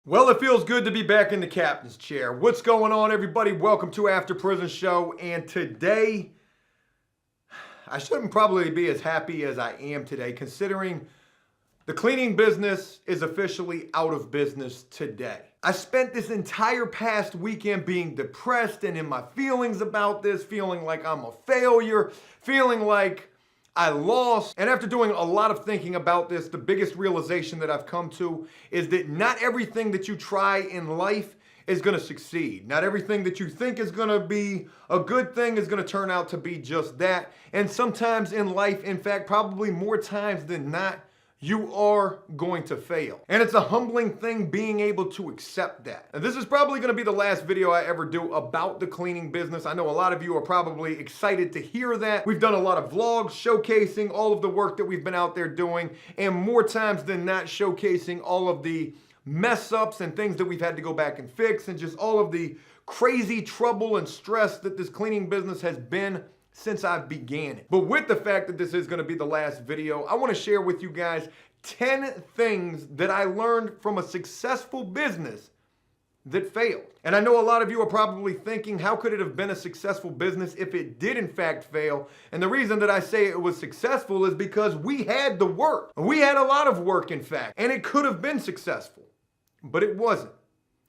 Well, it feels good to be back in the captain's chair. What's going on, everybody? Welcome to After Prison Show. And today, I shouldn't probably be as happy as I am today, considering the cleaning business is officially out of business today. I spent this entire past weekend being depressed and in my feelings about this, feeling like I'm a failure, feeling like I lost. And after doing a lot of thinking about this, the biggest realization that I've come to is that not everything that you try in life is going to succeed. Not everything that you think is going to be a good thing is going to turn out to be just that. And sometimes in life, in fact, probably more times than not, you are going to fail. And it's a humbling thing being able to accept that. And this is probably going to be the last video I ever do about the cleaning business. I know a lot of you are probably excited to hear that. We've done a lot of vlogs showcasing all of the work that we've been out there doing, and more times than not showcasing all of the mess ups and things that we've had to go back and fix, and just all of the crazy trouble and stress that this cleaning business has been since I began it. But with the fact that this is going to be the last video, I want to share with you guys 10 things that I learned from a successful business that failed. And I know a lot of you are probably thinking, how could it have been a successful business if it did in fact fail? And the reason that I say it was successful is because we had the work. We had a lot of work, in fact, and it could have been successful, but it wasn't.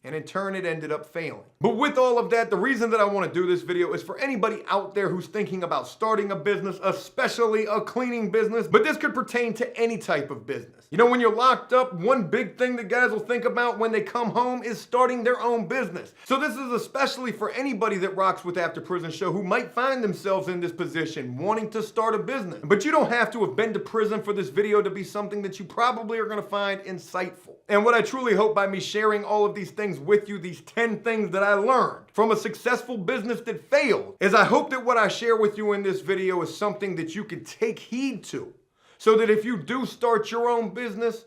And in turn, it ended up failing. But with all of that, the reason that I want to do this video is for anybody out there who's thinking about starting a business, especially a cleaning business, but this could pertain to any type of business. You know, when you're locked up, one big thing that guys will think about when they come home is starting their own business. So this is especially for anybody that rocks with After Prison Show who might find themselves in this position, wanting to start a business. But you don't have to have been to prison for this video to be something that you probably are going to find insightful. And what I truly hope by me sharing all of these things with you, these 10 things that I learned from a successful business that failed, is I hope that what I share with you in this video is something that you can take heed to, so that if you do start your own business,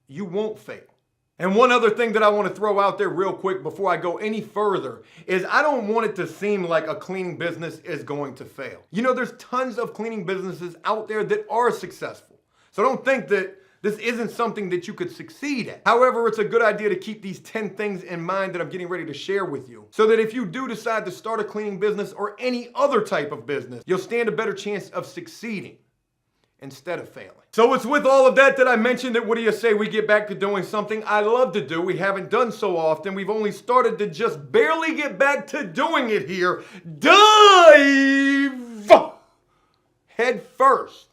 you won't fail. And one other thing that I want to throw out there real quick before I go any further is I don't want it to seem like a cleaning business is going to fail. You know, there's tons of cleaning businesses out there that are successful. So don't think that this isn't something that you could succeed at. However, it's a good idea to keep these 10 things in mind that I'm getting ready to share with you, so that if you do decide to start a cleaning business or any other type of business, you'll stand a better chance of succeeding instead of failing. So it's with all of that that I mentioned that what do you say we get back to doing something I love to do. We haven't done so often. We've only started to just barely get back to doing it here. Dive head first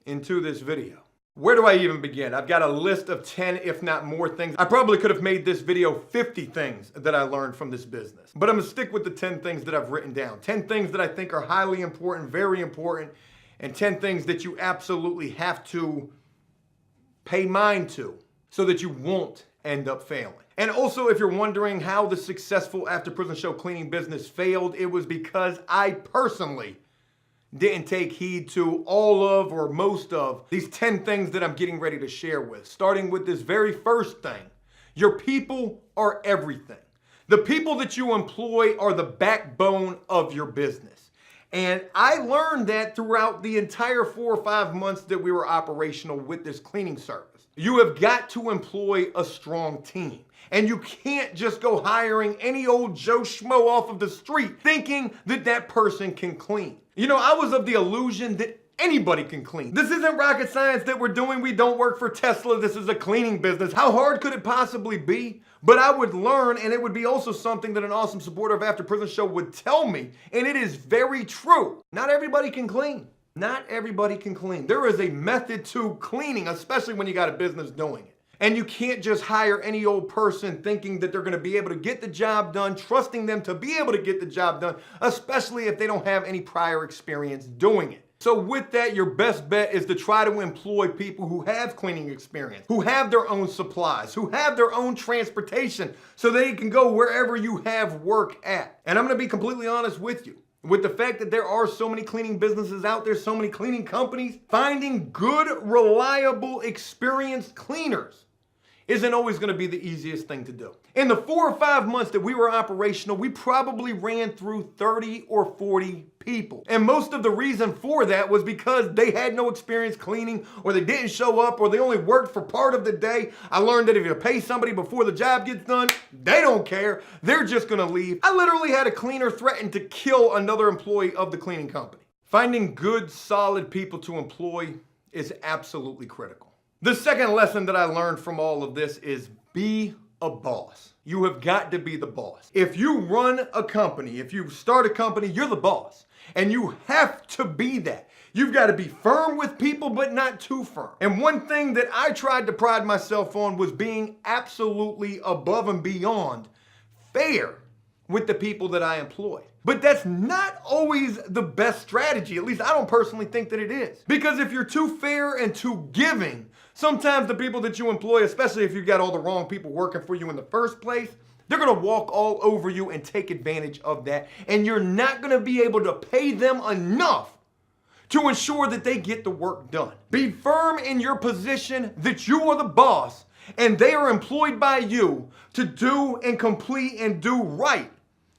into this video. Where do I even begin? I've got a list of 10, if not more things. I probably could have made this video 50 things that I learned from this business. But I'm gonna stick with the 10 things that I've written down. 10 things that I think are highly important, very important, and 10 things that you absolutely have to pay mind to so that you won't end up failing. And also, if you're wondering how the successful After Prison Show cleaning business failed, it was because I personally didn't take heed to all of or most of these 10 things that I'm getting ready to share with. Starting with this very first thing, your people are everything. The people that you employ are the backbone of your business. And I learned that throughout the entire 4 or 5 months that we were operational with this cleaning service. You have got to employ a strong team. And you can't just go hiring any old Joe Schmo off of the street thinking that that person can clean. You know, I was of the illusion that anybody can clean. This isn't rocket science that we're doing. We don't work for Tesla. This is a cleaning business. How hard could it possibly be? But I would learn, and it would be also something that an awesome supporter of After Prison Show would tell me, and it is very true. Not everybody can clean. Not everybody can clean. There is a method to cleaning, especially when you got a business doing it. And you can't just hire any old person thinking that they're going to be able to get the job done, trusting them to be able to get the job done, especially if they don't have any prior experience doing it. So with that, your best bet is to try to employ people who have cleaning experience, who have their own supplies, who have their own transportation, so they can go wherever you have work at. And I'm going to be completely honest with you. With the fact that there are so many cleaning businesses out there, so many cleaning companies, finding good, reliable, experienced cleaners isn't always going to be the easiest thing to do. In the 4 or 5 months that we were operational, we probably ran through 30 or 40 people. And most of the reason for that was because they had no experience cleaning, or they didn't show up, or they only worked for part of the day. I learned that if you pay somebody before the job gets done, they don't care. They're just going to leave. I literally had a cleaner threaten to kill another employee of the cleaning company. Finding good, solid people to employ is absolutely critical. The second lesson that I learned from all of this is be a boss. You have got to be the boss. If you run a company, if you start a company, you're the boss. And you have to be that. You've got to be firm with people, but not too firm. And one thing that I tried to pride myself on was being absolutely above and beyond fair with the people that I employed. But that's not always the best strategy. At least I don't personally think that it is. Because if you're too fair and too giving, sometimes the people that you employ, especially if you've got all the wrong people working for you in the first place, they're going to walk all over you and take advantage of that. And you're not going to be able to pay them enough to ensure that they get the work done. Be firm in your position that you are the boss and they are employed by you to do and complete and do right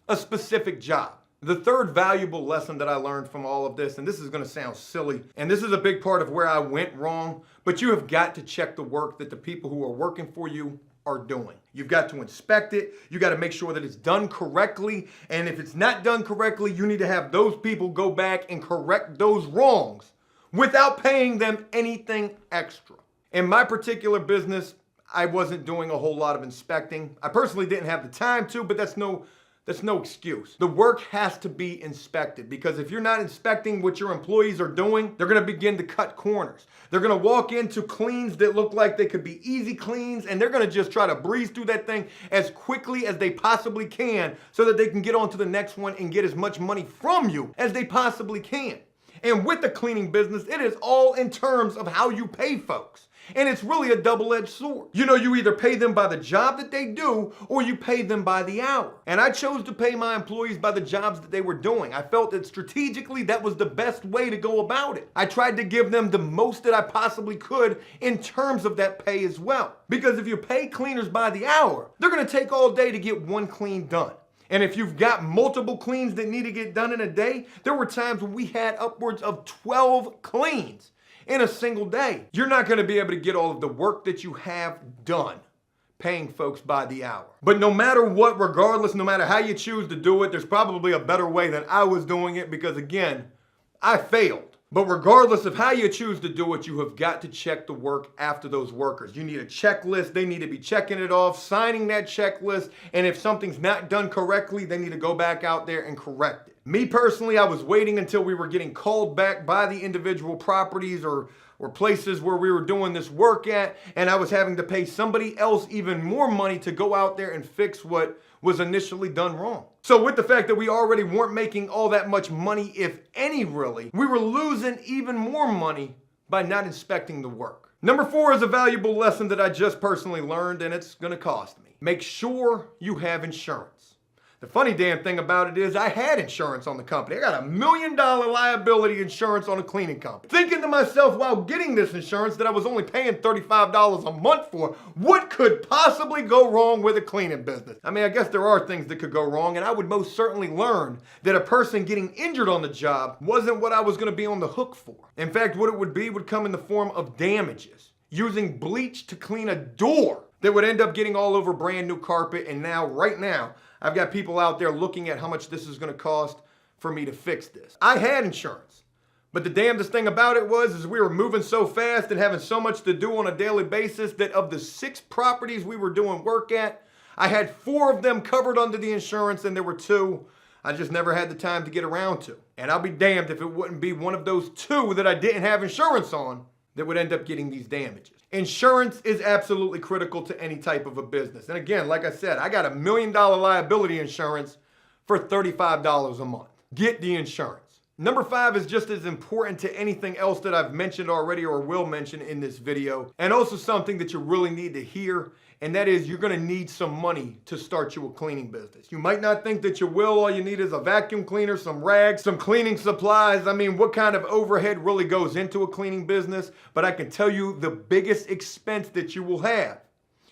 a specific job. The third valuable lesson that I learned from all of this, and this is going to sound silly, and this is a big part of where I went wrong, but you have got to check the work that the people who are working for you are doing. You've got to inspect it. You got to make sure that it's done correctly. And if it's not done correctly, you need to have those people go back and correct those wrongs without paying them anything extra. In my particular business, I wasn't doing a whole lot of inspecting. I personally didn't have the time to, but that's no excuse. The work has to be inspected, because if you're not inspecting what your employees are doing, they're going to begin to cut corners. They're going to walk into cleans that look like they could be easy cleans, and they're going to just try to breeze through that thing as quickly as they possibly can so that they can get on to the next one and get as much money from you as they possibly can. And with the cleaning business, it is all in terms of how you pay folks. And it's really a double-edged sword. You know, you either pay them by the job that they do, or you pay them by the hour. And I chose to pay my employees by the jobs that they were doing. I felt that strategically that was the best way to go about it. I tried to give them the most that I possibly could in terms of that pay as well. Because if you pay cleaners by the hour, they're gonna take all day to get one clean done. And if you've got multiple cleans that need to get done in a day, there were times when we had upwards of 12 cleans in a single day. You're not going to be able to get all of the work that you have done paying folks by the hour. But no matter what, regardless, no matter how you choose to do it, there's probably a better way than I was doing it, because again, I failed. But regardless of how you choose to do it, you have got to check the work after those workers. You need a checklist. They need to be checking it off, signing that checklist. And if something's not done correctly, they need to go back out there and correct it. Me personally, I was waiting until we were getting called back by the individual properties or places where we were doing this work at, and I was having to pay somebody else even more money to go out there and fix what was initially done wrong. So with the fact that we already weren't making all that much money, if any really, we were losing even more money by not inspecting the work. Number 4 is a valuable lesson that I just personally learned, and it's gonna cost me. Make sure you have insurance. The funny damn thing about it is I had insurance on the company. I got $1 million liability insurance on a cleaning company. Thinking to myself while getting this insurance that I was only paying $35 a month for, what could possibly go wrong with a cleaning business? I mean, I guess there are things that could go wrong, and I would most certainly learn that a person getting injured on the job wasn't what I was going to be on the hook for. In fact, what it would be would come in the form of damages. Using bleach to clean a door that would end up getting all over brand new carpet, and right now, I've got people out there looking at how much this is going to cost for me to fix this. I had insurance, but the damnedest thing about it was we were moving so fast and having so much to do on a daily basis that of the 6 properties we were doing work at, I had 4 of them covered under the insurance, and there were 2 I just never had the time to get around to. And I'll be damned if it wouldn't be one of those 2 that I didn't have insurance on that would end up getting these damages. Insurance is absolutely critical to any type of a business. And again, like I said, I got $1 million liability insurance for $35 a month. Get the insurance. Number 5 is just as important to anything else that I've mentioned already or will mention in this video, and also something that you really need to hear, and that is you're gonna need some money to start you a cleaning business. You might not think that you will. All you need is a vacuum cleaner, some rags, some cleaning supplies. I mean, what kind of overhead really goes into a cleaning business? But I can tell you the biggest expense that you will have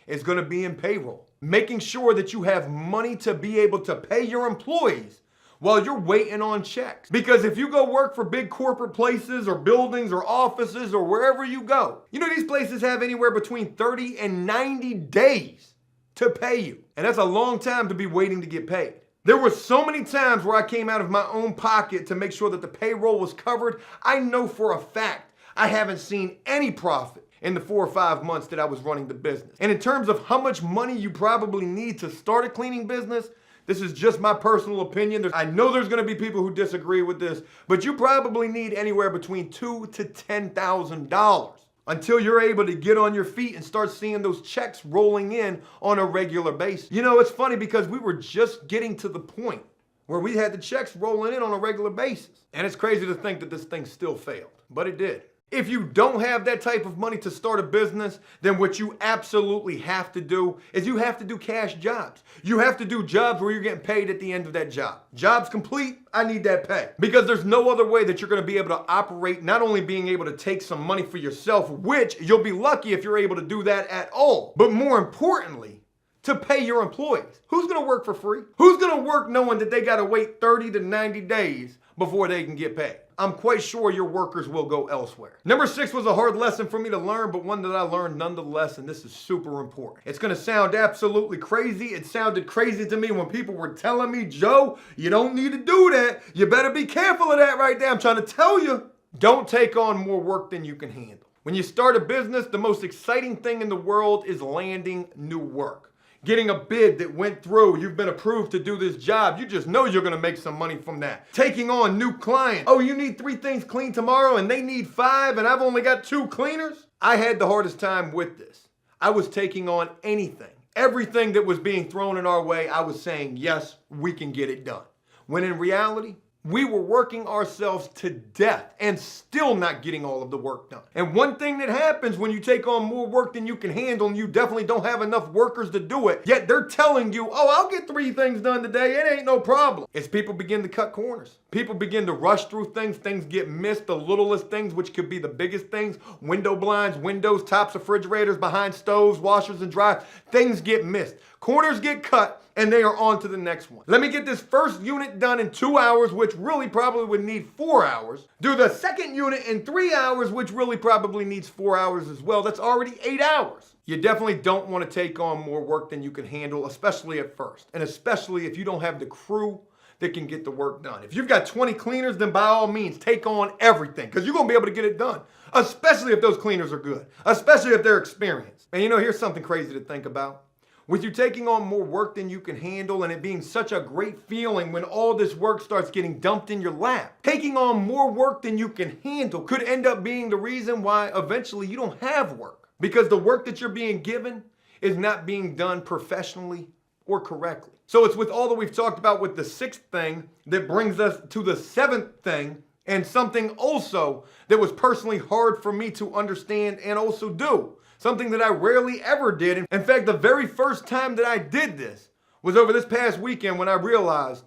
is going to be in payroll. Making sure that you have money to be able to pay your employees while you're waiting on checks. Because if you go work for big corporate places or buildings or offices or wherever you go, you know these places have anywhere between 30 and 90 days to pay you. And that's a long time to be waiting to get paid. There were so many times where I came out of my own pocket to make sure that the payroll was covered. I know for a fact I haven't seen any profit in the 4 or 5 months that I was running the business. And in terms of how much money you probably need to start a cleaning business, this is just my personal opinion. I know there's going to be people who disagree with this, but you probably need anywhere between $2,000 to $10,000 until you're able to get on your feet and start seeing those checks rolling in on a regular basis. You know, it's funny because we were just getting to the point where we had the checks rolling in on a regular basis. And it's crazy to think that this thing still failed, but it did. If you don't have that type of money to start a business, then what you absolutely have to do is you have to do cash jobs. You have to do jobs where you're getting paid at the end of that job. Job's complete, I need that pay. Because there's no other way that you're going to be able to operate, not only being able to take some money for yourself, which you'll be lucky if you're able to do that at all, but more importantly, to pay your employees. Who's going to work for free? Who's going to work knowing that they got to wait 30 to 90 days before they can get paid? I'm quite sure your workers will go elsewhere. Number 6 was a hard lesson for me to learn, but one that I learned nonetheless, and this is super important. It's gonna sound absolutely crazy. It sounded crazy to me when people were telling me, Joe, you don't need to do that. You better be careful of that right there. I'm trying to tell you, don't take on more work than you can handle. When you start a business, the most exciting thing in the world is landing new work. Getting a bid that went through, you've been approved to do this job. You just know you're gonna make some money from that. Taking on new clients. Oh, you need 3 things cleaned tomorrow and they need 5 and I've only got 2 cleaners? I had the hardest time with this. I was taking on anything. Everything that was being thrown in our way, I was saying, yes, we can get it done. When in reality, we were working ourselves to death and still not getting all of the work done. And one thing that happens when you take on more work than you can handle and you definitely don't have enough workers to do it, yet they're telling you, oh, I'll get 3 things done today, it ain't no problem. As people begin to cut corners. People begin to rush through things, things get missed, the littlest things, which could be the biggest things, window blinds, windows, tops of refrigerators, behind stoves, washers and dryers, things get missed. Corners get cut, and they are on to the next one. Let me get this first unit done in 2 hours, which really probably would need 4 hours. Do the second unit in 3 hours, which really probably needs 4 hours as well. That's already 8 hours. You definitely don't want to take on more work than you can handle, especially at first. And especially if you don't have the crew that can get the work done. If you've got 20 cleaners, then by all means, take on everything, because you're going to be able to get it done. Especially if those cleaners are good. Especially if they're experienced. And you know, here's something crazy to think about. With you taking on more work than you can handle and it being such a great feeling when all this work starts getting dumped in your lap, taking on more work than you can handle could end up being the reason why eventually you don't have work. Because the work that you're being given is not being done professionally or correctly. So it's with all that we've talked about with the 6th thing that brings us to the 7th thing, and something also that was personally hard for me to understand and also do. Something that I rarely ever did. In fact, the very first time that I did this was over this past weekend when I realized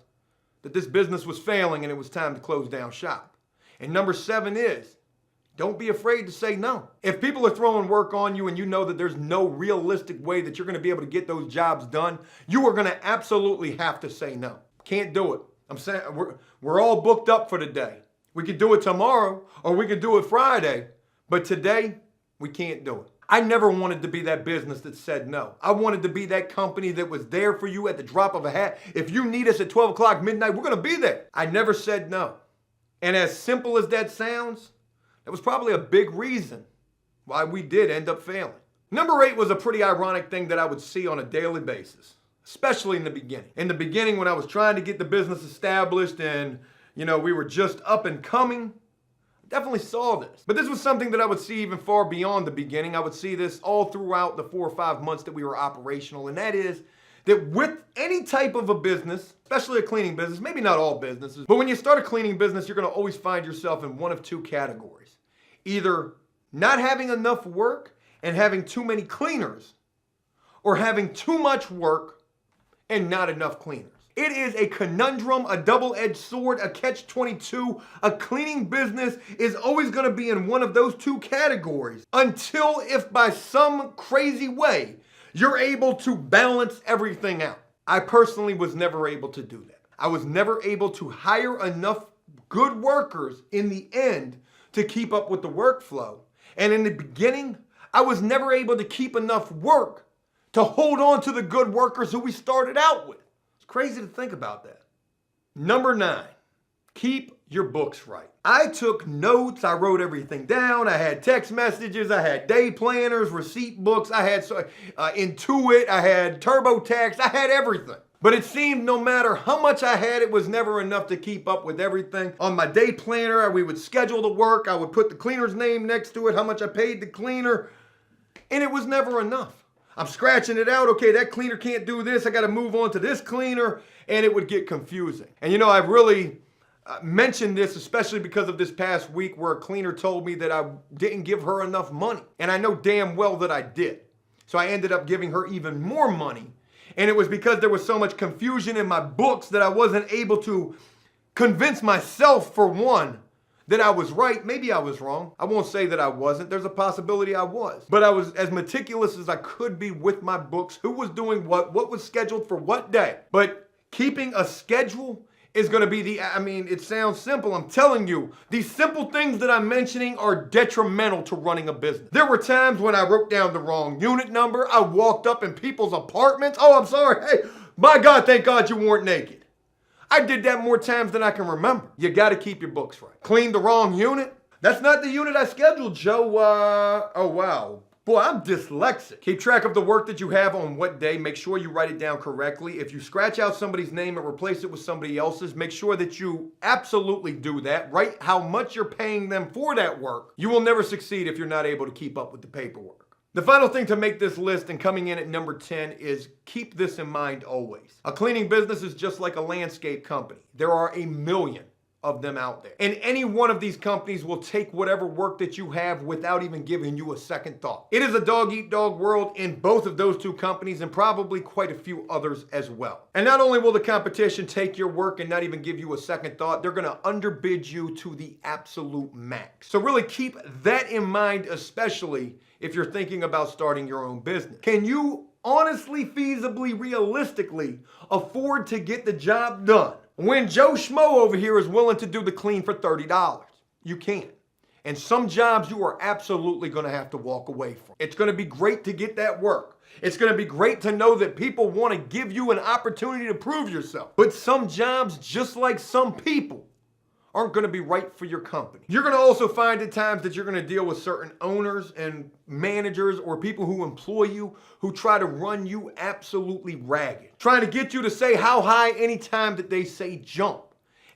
that this business was failing and it was time to close down shop. And number 7 is, don't be afraid to say no. If people are throwing work on you and you know that there's no realistic way that you're going to be able to get those jobs done, you are going to absolutely have to say no. Can't do it. I'm saying we're all booked up for today. We could do it tomorrow or we could do it Friday, but today we can't do it. I never wanted to be that business that said no. I wanted to be that company that was there for you at the drop of a hat. If you need us at 12 o'clock midnight, we're going to be there. I never said no. And as simple as that sounds, that was probably a big reason why we did end up failing. Number 8 was a pretty ironic thing that I would see on a daily basis, especially in the beginning. In the beginning when I was trying to get the business established and, you know, we were just up and coming, definitely saw this. But this was something that I would see even far beyond the beginning. I would see this all throughout the 4 or 5 months that we were operational. And that is that with any type of a business, especially a cleaning business, maybe not all businesses, but when you start a cleaning business, you're going to always find yourself in one of 2 categories. Either not having enough work and having too many cleaners, or having too much work and not enough cleaners. It is a conundrum, a double-edged sword, a catch-22. A cleaning business is always going to be in one of those 2 categories until if by some crazy way You're able to balance everything out. I personally was never able to do that. I was never able to hire enough good workers in the end to keep up with the workflow. And in the beginning, I was never able to keep enough work to hold on to the good workers who we started out with. It's crazy to think about that. Number 9, keep your books right. I took notes, I wrote everything down, I had text messages, I had day planners, receipt books, I had Intuit, I had TurboTax, I had everything. But it seemed no matter how much I had, it was never enough to keep up with everything. On my day planner, we would schedule the work, I would put the cleaner's name next to it, how much I paid the cleaner, and it was never enough. I'm scratching it out, okay, that cleaner can't do this, I gotta move on to this cleaner, and it would get confusing. And you know, I really mentioned this especially because of this past week where a cleaner told me that I didn't give her enough money. And I know damn well that I did. So I ended up giving her even more money. And it was because there was so much confusion in my books that I wasn't able to convince myself, for one, that I was right. Maybe I was wrong. I won't say that I wasn't. There's a possibility I was. But I was as meticulous as I could be with my books, who was doing what was scheduled for what day. But keeping a schedule is going to be it sounds simple. I'm telling you, these simple things that I'm mentioning are detrimental to running a business. There were times when I wrote down the wrong unit number. I walked up in people's apartments. Oh, I'm sorry. Hey, my God, thank God you weren't naked. I did that more times than I can remember. You got to keep your books right. Cleaned the wrong unit. That's not the unit I scheduled, Joe. Oh, wow. Boy, I'm dyslexic. Keep track of the work that you have on what day. Make sure you write it down correctly. If you scratch out somebody's name and replace it with somebody else's, make sure that you absolutely do that. Write how much you're paying them for that work. You will never succeed if you're not able to keep up with the paperwork. The final thing to make this list, and coming in at number 10, is keep this in mind always. A cleaning business is just like a landscape company. There are a million of them out there. And any one of these companies will take whatever work that you have without even giving you a second thought. It is a dog-eat-dog world in both of those two companies, and probably quite a few others as well. And not only will the competition take your work and not even give you a second thought, they're gonna underbid you to the absolute max. So really keep that in mind, especially if you're thinking about starting your own business. Can you honestly, feasibly, realistically afford to get the job done when Joe Schmo over here is willing to do the clean for $30? You can't. And some jobs you are absolutely going to have to walk away from. It's going to be great to get that work. It's going to be great to know that people want to give you an opportunity to prove yourself. But some jobs, just like some people, aren't going to be right for your company. You're going to also find at times that you're going to deal with certain owners and managers or people who employ you who try to run you absolutely ragged, trying to get you to say how high anytime that they say jump.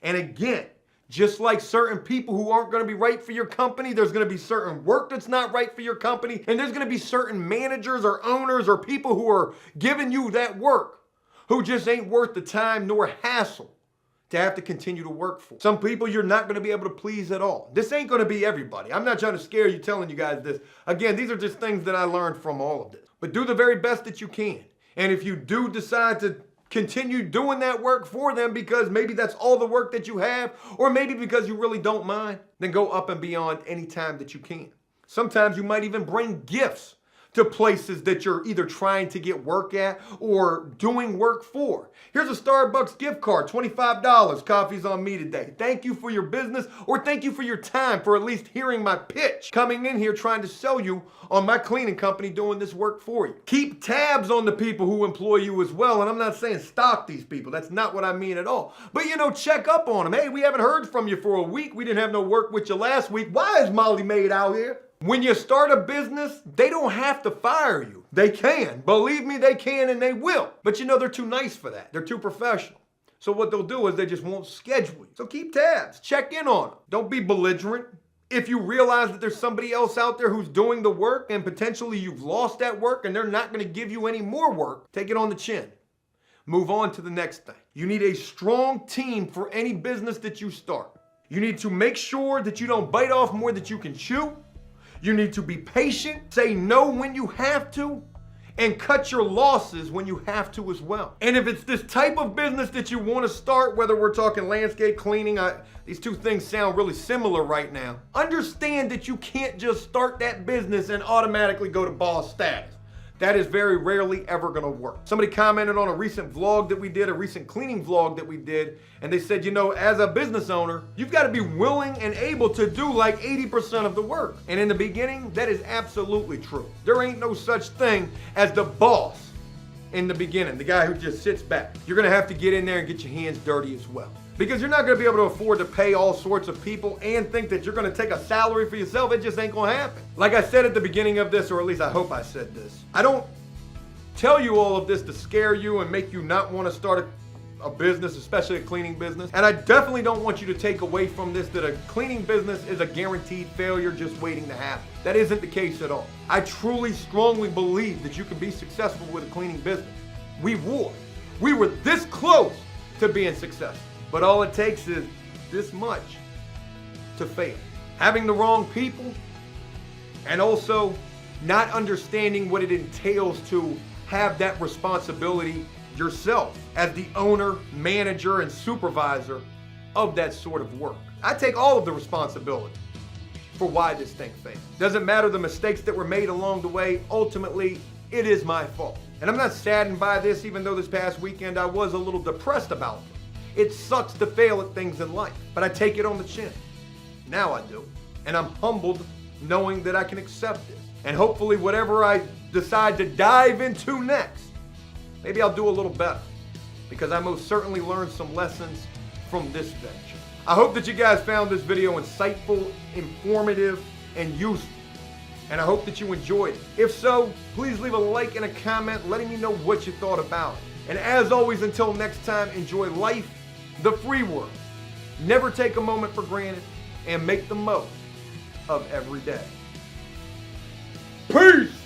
And again, just like certain people who aren't going to be right for your company, there's going to be certain work that's not right for your company, and there's going to be certain managers or owners or people who are giving you that work who just ain't worth the time nor hassle to have to continue to work for. Some people you're not going to be able to please at all. This ain't going to be everybody. I'm not trying to scare you telling you guys this. Again, these are just things that I learned from all of this. But do the very best that you can. And if you do decide to continue doing that work for them because maybe that's all the work that you have, or maybe because you really don't mind, then go up and beyond any time that you can. Sometimes you might even bring gifts to places that you're either trying to get work at or doing work for. Here's a Starbucks gift card, $25, coffee's on me today. Thank you for your business, or thank you for your time for at least hearing my pitch, coming in here trying to sell you on my cleaning company doing this work for you. Keep tabs on the people who employ you as well, and I'm not saying stalk these people. That's not what I mean at all. But check up on them. Hey, we haven't heard from you for a week. We didn't have no work with you last week. Why is Molly Maid out here? When you start a business, they don't have to fire you. They can. Believe me, they can and they will. But they're too nice for that. They're too professional. So what they'll do is they just won't schedule you. So keep tabs. Check in on them. Don't be belligerent. If you realize that there's somebody else out there who's doing the work and potentially you've lost that work and they're not going to give you any more work, take it on the chin. Move on to the next thing. You need a strong team for any business that you start. You need to make sure that you don't bite off more than you can chew. You need to be patient, say no when you have to, and cut your losses when you have to as well. And if it's this type of business that you want to start, whether we're talking landscape cleaning, these two things sound really similar right now. Understand that you can't just start that business and automatically go to boss status. that is very rarely ever gonna work. Somebody commented on a recent vlog that we did, a recent cleaning vlog that we did, and they said, you know, as a business owner, you've gotta be willing and able to do like 80% of the work. And in the beginning, that is absolutely true. There ain't no such thing as the boss in the beginning, the guy who just sits back. You're gonna have to get in there and get your hands dirty as well. Because you're not gonna be able to afford to pay all sorts of people and think that you're gonna take a salary for yourself. It just ain't gonna happen. Like I said at the beginning of this, or at least I hope I said this, I don't tell you all of this to scare you and make you not wanna start a business, especially a cleaning business. And I definitely don't want you to take away from this that a cleaning business is a guaranteed failure just waiting to happen. That isn't the case at all. I truly, strongly believe that you can be successful with a cleaning business. We were this close to being successful. But all it takes is this much to fail. Having the wrong people and also not understanding what it entails to have that responsibility yourself as the owner, manager, and supervisor of that sort of work. I take all of the responsibility for why this thing failed. Doesn't matter the mistakes that were made along the way, ultimately, it is my fault. And I'm not saddened by this, even though this past weekend I was a little depressed about it. It sucks to fail at things in life, but I take it on the chin. Now I do. And I'm humbled knowing that I can accept it. And hopefully whatever I decide to dive into next, maybe I'll do a little better, because I most certainly learned some lessons from this venture. I hope that you guys found this video insightful, informative, and useful. And I hope that you enjoyed it. If so, please leave a like and a comment letting me know what you thought about it. And as always, until next time, enjoy life, the free world. Never take a moment for granted, and make the most of every day. Peace!